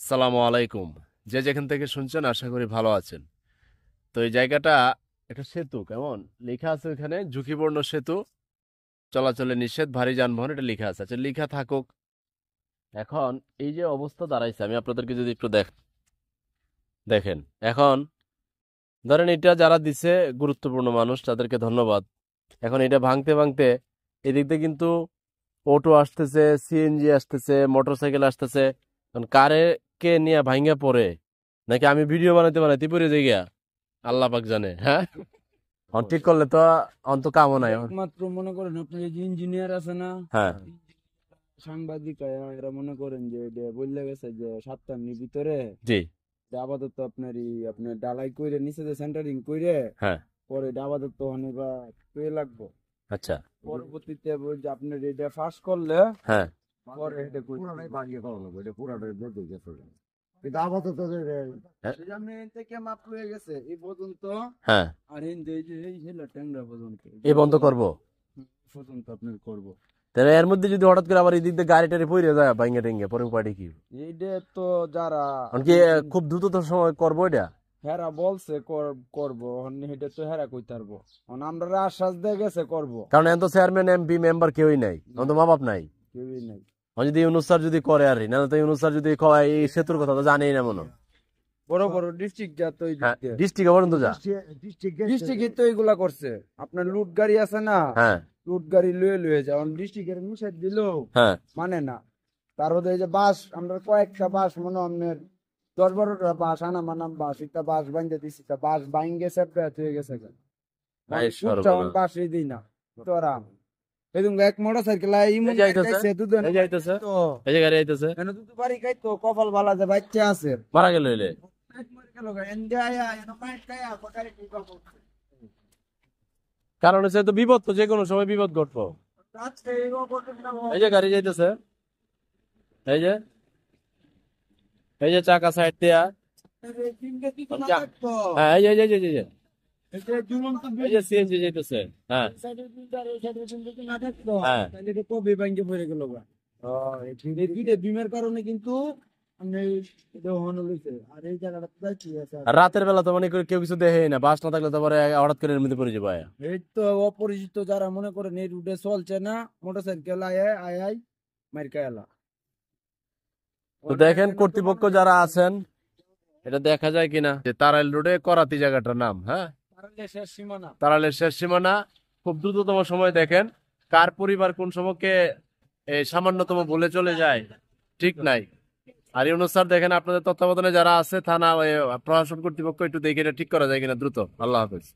সালামু আলাইকুম। যে যেখান থেকে শুনছেন আশা করি ভালো আছেন। তো এই জায়গাটা একটা সেতু, কেমন লেখা আছে ওখানে, ঝুঁকিপূর্ণ সেতু, চলাচলে নিষেধ ভারী যানবাহন, এটা লেখা আছে। আচ্ছা, লেখা থাকুক। এখন এই যে অবস্থা দাঁড়াইছে, আমি আপনাদেরকে যদি একটু দেখেন। এখন ধরেন এটা যারা দিছে গুরুত্বপূর্ণ মানুষ, তাদেরকে ধন্যবাদ। এখন এটা ভাঙতে ভাঙতে এদিক দিয়ে কিন্তু অটো আসতেছে, সিএনজি আসতেছে, মোটরসাইকেল আসতেছে। এখন কারে কে নিয়ে ভাঙ্গা পড়ে, নাকি আমি ভিডিও বানাইতে বানাইতে পড়ে যাই গিয়া, আল্লাহ পাক জানে। হ্যাঁ, এখন ঠিক করলে তো অন্ত কামও নাই। একমাত্র মনে করেন আপনার এই যে ইঞ্জিনিয়ার আছে না, হ্যাঁ, সাংবাদিক এরা মনে করেন যে এটা বললে গেছে যে 7টার ভিতরে জি, এটা আপাতত আপনার ডালাই কইরে নিচে যে সেন্টারিং কইরে হ্যাঁ, পরে এটা আপাতত অনেকবা পেয়ে লাগবো। আচ্ছা, পরবর্তীতে ওই যে আপনার এটা ফাঁস করলে হ্যাঁ, পরে এটা পুরাটাই বানিয়ে করানো এটা পুরাটাই বদলে গেছে কিন্তু আপাতত হ্যাঁ, সামনে থেকে মাপ হয়ে গেছে এই পর্যন্ত। হ্যাঁ, আর এই যে এই হেলা ট্যাংরা পর্যন্ত এই বন্ধ করবো। পর্যন্ত আপনার করবো। তাহলে এর মধ্যে যদি হঠাৎ করে আবার এদিক দিয়ে গাড়ি টাড়ি পড়ে যায় ভাঙ্গে টেঙ্গে, পরে উপায়টা কি? এইটা তো যারা এখন কি খুব দ্রুত সময় করবো এটা? হেরা বলছে করবো, এটা তো হেরা কইতে পারবো। আমরা আশ্বাস দিয়ে গেছে করবো, কারণ এখন তো চেয়ারম্যান এমপি মেম্বার কেউই নাই, এখন তো মা বাপ নাই। কেউই নাই। এখন যদি ইউনুস স্যার যদি করে, আর না তো ইউনুস স্যার যদি এই সেতুর কথা তো জানেই না মনে হয়। বড় বড় ডিস্ট্রিক্ট যা তো হ্যাঁ, ডিস্ট্রিক্টে পর্যন্ত যা। ডিস্ট্রিক্ট তো এগুলা করছে। আপনার লুট গাড়ি আছে না, হ্যাঁ, লুট গাড়ি লুয়ে যায় ডিস্ট্রিক্টের নিষেধ দিলেও হ্যাঁ, মানে না। তার মধ্যে এই যে বাস, আমরা কয়েকটা বাস মনে হয় আপনার 10-12টা বাস আনাম বাস, একটা বাস বাইন্ধে দিছি, তা বাস বাইঙ্গে সেপটা হয়ে গেছে। এই সর্বনাশ। বাসই দিই না তোরা এরকম এক মোটরসাইকেল এই যে আইতাছে, এই যে আইতাছে, তো এই যে গাড়ি আইতাছে। কেন তুই বাড়ি খাই তো কপাল ভালা যে বাচ্চা আছে। মারা গেল এলে। কারণ হচ্ছে তো বিপদ, তো যে কোনো সময় বিপদ ঘটবো। এই যে গাড়ি যাইতেছে, এই যে, এই যে চাকা সাইড দিয়া। হ্যাঁ, এই যে, এই যে, এই যে, এই যে, এই যে সিএনজি যাইতেছে। হ্যাঁ, হ্যাঁ, কবে ভাঙ্গে পড়ে গেল গা। এই দুইটা বিমের কারণে কিন্তু আর এই জায়গাটা কি আছে। আর রাতের বেলা তো মানে কেউ কিছু দেখে না, বাস না থাকলে তো পরে হঠাৎ করে এর মধ্যে পড়ে যাবো। এই তো অপরিচিত যারা মনে করেন এই রুটে চলছে না, মোটরসাইকেল আয় মার্কা এলা। তো দেখেন কর্তৃপক্ষ যারা আছেন, এটা দেখা যায় কিনা যে তারাইল রোডে করাতি জায়গাটার নাম। হ্যাঁ, শেষ সীমানা, তারাইলের শেষ সীমানা। খুব দ্রুততম সময় দেখেন কার পরিবার কোন সময়কে এই সামান্যতম ভুলে চলে যায়, ঠিক নাই। আর ইউনুস স্যার দেখেন, আপনাদের তত্ত্বাবধানে যারা আছে থানা প্রশাসন কর্তৃপক্ষ, একটু দেখে এটা ঠিক করা যায় কিনা দ্রুত। আল্লাহ হাফেজ।